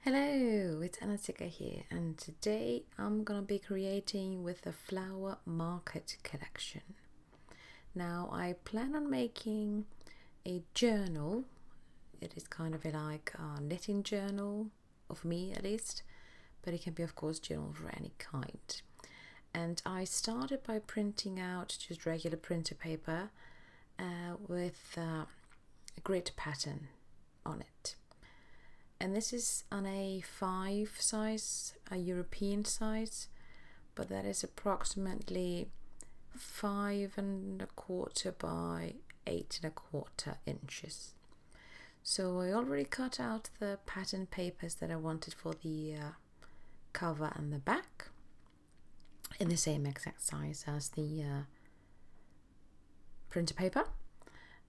Hello, it's Sigga here, and today I'm gonna be creating with the flower market collection. Now I plan on making a journal. It is kind of like a knitting journal, of me at least, but it can be of course journal for any kind. And I started by printing out just regular printer paper with a grid pattern on it. And this is on a 5 size, a European size, but that is approximately 5¼ by 8¼ inches. So I already cut out the pattern papers that I wanted for the cover and the back in the same exact size as the printer paper.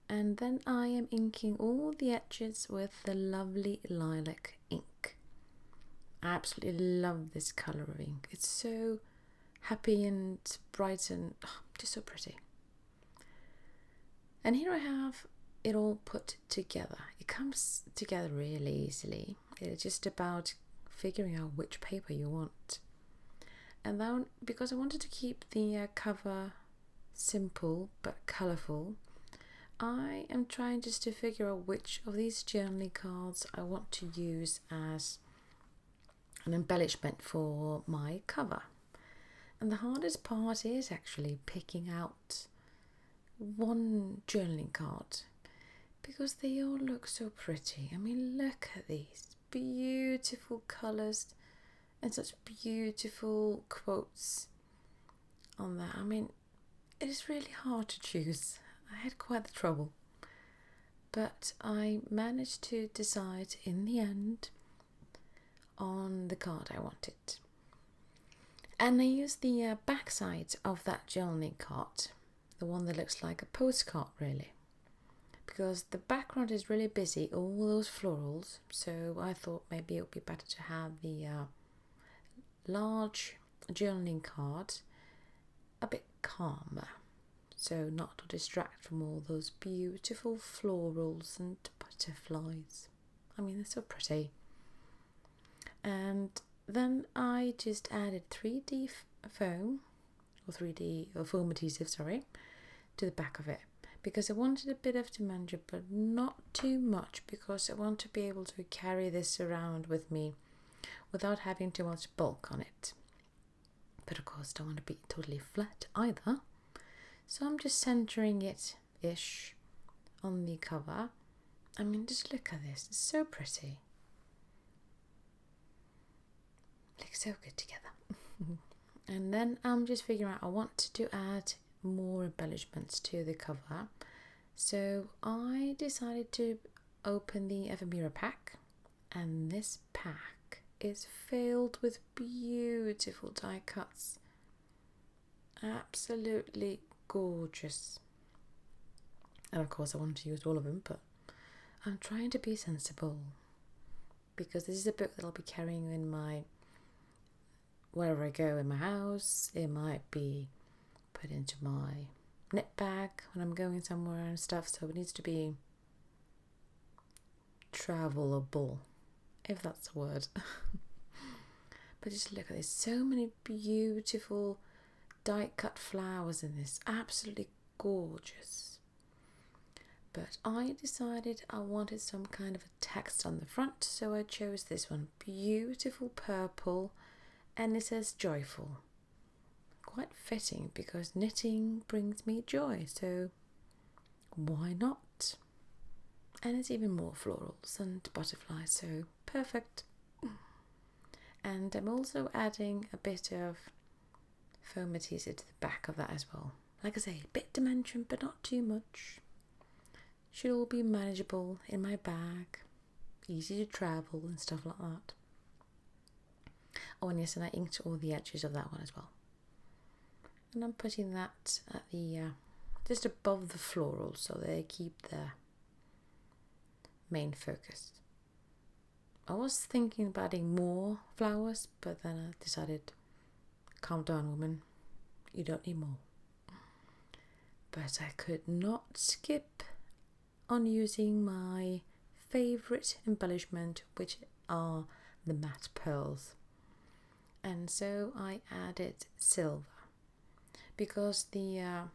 And then I am inking all the edges with the Lovely Lilac ink. I absolutely love this colour of ink. It's so happy and bright and just so pretty. And here I have it all put together. It comes together really easily. It's just about figuring out which paper you want. And then, because I wanted to keep the cover simple but colourful, I am trying just to figure out which of these journaling cards I want to use as an embellishment for my cover. And the hardest part is actually picking out one journaling card because they all look so pretty. I mean, look at these beautiful colours and such beautiful quotes on that. I mean, it is really hard to choose. I had quite the trouble, but I managed to decide in the end on the card I wanted. And I used the back side of that journaling card, the one that looks like a postcard really, because the background is really busy, all those florals, so I thought maybe it would be better to have the large journaling card a bit calmer, so not to distract from all those beautiful florals and butterflies. I mean, they're so pretty. And then I just added 3D foam, or 3D or foam adhesive, sorry, to the back of it, because I wanted a bit of dimension, but not too much, because I want to be able to carry this around with me without having too much bulk on it. But of course, don't want to be totally flat either. So I'm just centering it-ish on the cover. I mean, just look at this. It's so pretty. Looks so good together. And then I'm just figuring out I want to add more embellishments to the cover. So I decided to open the ephemera pack. And this pack is filled with beautiful die cuts. Absolutely gorgeous. And of course I want to use all of them, but I'm trying to be sensible, because this is a book that I'll be carrying in my wherever I go in my house. It might be put into my knit bag when I'm going somewhere and stuff, so it needs to be travelable, if that's a word. But just look at this, so many beautiful die cut flowers in this, absolutely gorgeous. But I decided I wanted some kind of a text on the front, so I chose this one, beautiful purple, and it says joyful. Quite fitting, because knitting brings me joy, so why not? And it's even more florals and butterflies, so perfect. And I'm also adding a bit of foam adhesive to the back of that as well. Like I say, a bit dimension, but not too much. Should all be manageable in my bag, easy to travel and stuff like that. Oh, and yes, and I inked all the edges of that one as well. And I'm putting that at the just above the florals, so they keep the main focus. I was thinking about adding more flowers, but then I decided, calm down, woman, you don't need more. But I could not skip on using my favourite embellishment, which are the matte pearls. And so I added silver because the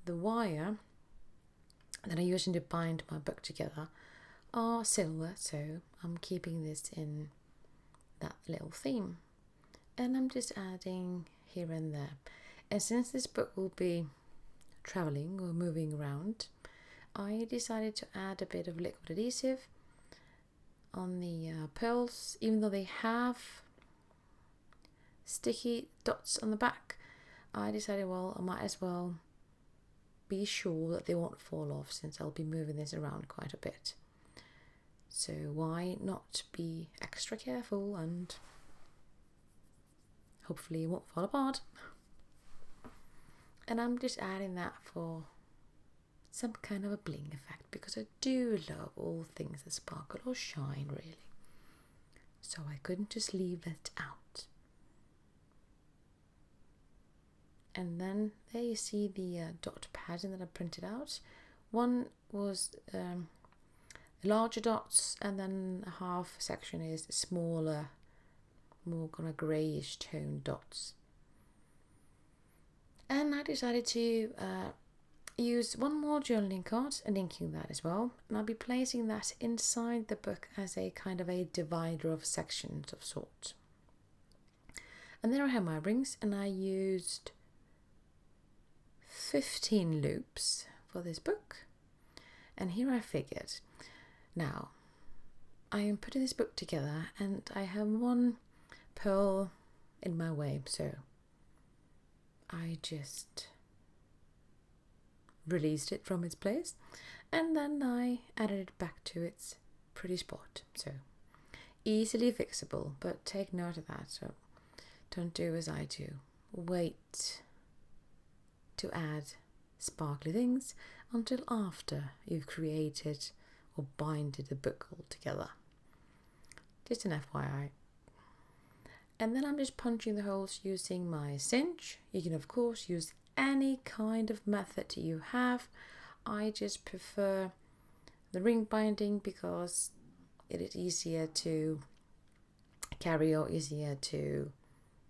wire that I'm using to bind my book together are silver, so I'm keeping this in that little theme. And I'm just adding here and there. And since this book will be traveling or moving around, I decided to add a bit of liquid adhesive on the pearls, even though they have sticky dots on the back. I decided, well, I might as well be sure that they won't fall off, since I'll be moving this around quite a bit. So why not be extra careful, and hopefully it won't fall apart. And I'm just adding that for some kind of a bling effect, because I do love all things that sparkle or shine, really. So I couldn't just leave it out. And then there you see the dot pattern that I printed out. One was larger dots, and then a half section is smaller, more kind of greyish toned dots. And I decided to use one more journaling card and inking that as well. And I'll be placing that inside the book as a kind of a divider of sections of sort. And there I have my rings, and I used 15 loops for this book. And here I figured, now I am putting this book together and I have one pearl in my way, so I just released it from its place and then I added it back to its pretty spot. So easily fixable, but take note of that, so don't do as I do. Wait to add sparkly things until after you've created or binded the book all together. Just an FYI. And then I'm just punching the holes using my cinch. You can of course use any kind of method you have. I just prefer the ring binding because it is easier to carry or easier to,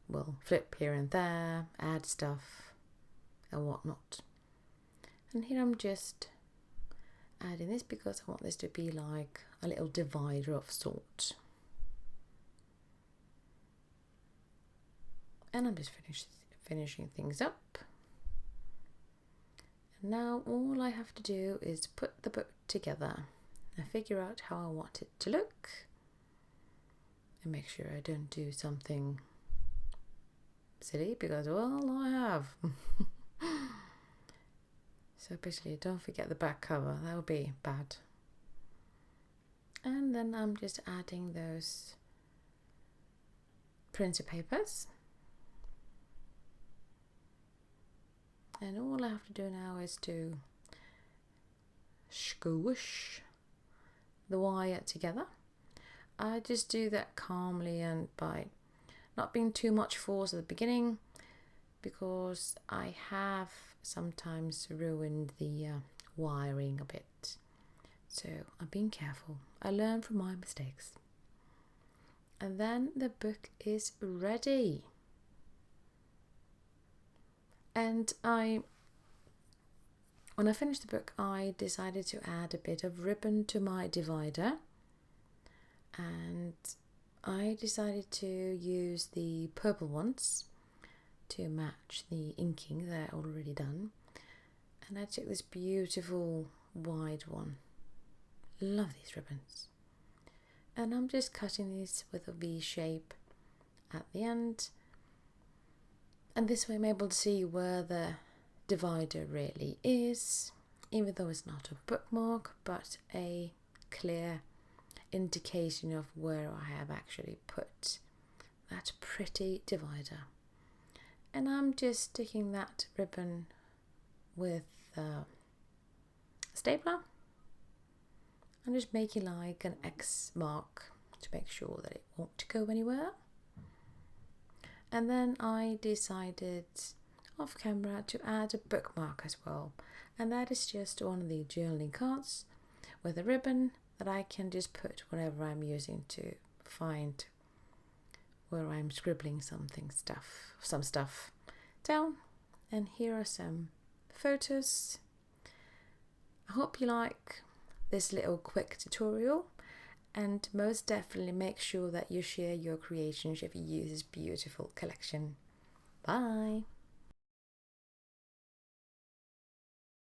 well, flip here and there, add stuff and whatnot. And here I'm just adding this because I want this to be like a little divider of sorts. And I'm just finishing things up. And now all I have to do is put the book together and figure out how I want it to look and make sure I don't do something silly, because, well, I have. So basically, don't forget the back cover, that would be bad. And then I'm just adding those printer papers. And all I have to do now is to squish the wire together. I just do that calmly and by not being too much force at the beginning, because I have sometimes ruined the wiring a bit. So I'm being careful. I learn from my mistakes. And then the book is ready. And when I finished the book, I decided to add a bit of ribbon to my divider. And I decided to use the purple ones to match the inking that I already done. And I took this beautiful wide one. Love these ribbons. And I'm just cutting these with a V shape at the end. And this way I'm able to see where the divider really is, even though it's not a bookmark, but a clear indication of where I have actually put that pretty divider. And I'm just sticking that ribbon with a stapler. I'm just making like an X mark to make sure that it won't go anywhere. And then I decided off camera to add a bookmark as well. And that is just one of the journaling cards with a ribbon that I can just put whenever I'm using to find where I'm scribbling some stuff down. And here are some photos. I hope you like this little quick tutorial, and most definitely make sure that you share your creations if you use this beautiful collection. Bye!